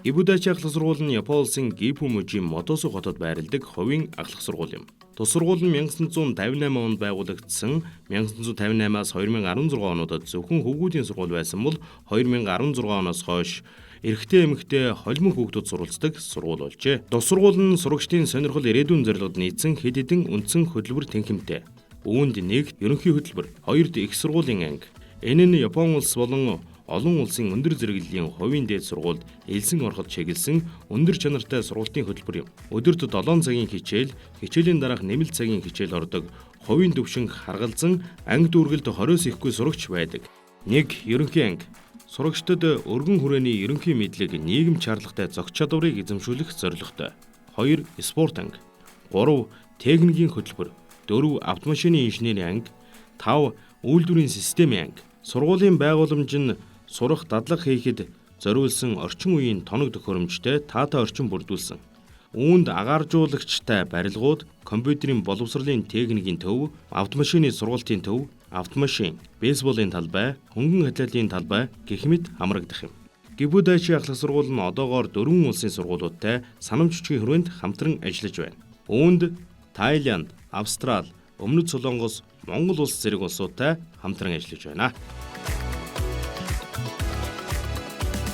Гибудачи ахлах сургууль нь Япон улсын Гипу мужийн Модосу хотод байрладаг хувийн ахлах сургууль юм. Тус сургууль нь 1958 онд байгуулагдсан. 1958-аас 2016 онуудад зөвхөн хөвгүүдийн сургууль байсан бол 2016 оноос хойш эрэгтэй эмэгтэй холимог хүүхдүүд суралцдаг сургууль болжээ. Тус сургууль нь сурагчдын сонирхол ирээдүйн зорилгод нийцсэн хэд хэдэн үндсэн хөтөлбөр тэнхимтэй. Үүнд нэг ерөнхий хөтөлбөр, хоёрд их сургуулийн анги. Энэ нь Япон улс болон олон улсын өндөр зэрэглэлийн хувийн дээд сургуульд элсэн ороход чиглэсэн өндөр чанартай сургуулийн хөтөлбөр юм. Өдөрт 7 цагийн хичээлийн дараах нэмэлт цагийн хичээл ордог, хувийн төвшинг харгалзан анги дүүргэлд 20-с ихгүй сурагч байдаг. 1. Ерөнхий анги. Сурагчдад өргөн хүрээний ерөнхий мэдлэг, нийгэм шаардлагатай зохиц чадварыг эзэмшүүлэх зорилготой. 2. Спорт анги. 3. Техникийн хөтөлбөр. 4. Автомашины инженерийн анги. 5. Үйлдвэрийн системийн анги. Сургуулийн байгууламж нь сурах, дадлаг хийхэд зориулсан орчин үеийн тоног төхөөрөмжтэй таатай орчин бүрдүүлсэн. Үүнд агааржуулагчтай барилгууд, компьютерийн боловсролын техникийн төв, автомашины сургалтын төв, автомашин, бейсболын талбай, хөнгөн атлетикийн талбай гэх мэт хамрагдах юм. Гибудачи ахлах сургууль нь одоогоор 4 улсын сургуулиудтай санамж хүчгийн хүрээнд хамтран ажиллаж байна. Үүнд Тайланд, Австрали, Өмнөд Солонгос, Монгол улс зэрэг улсуудтай хамтран ажиллаж байна.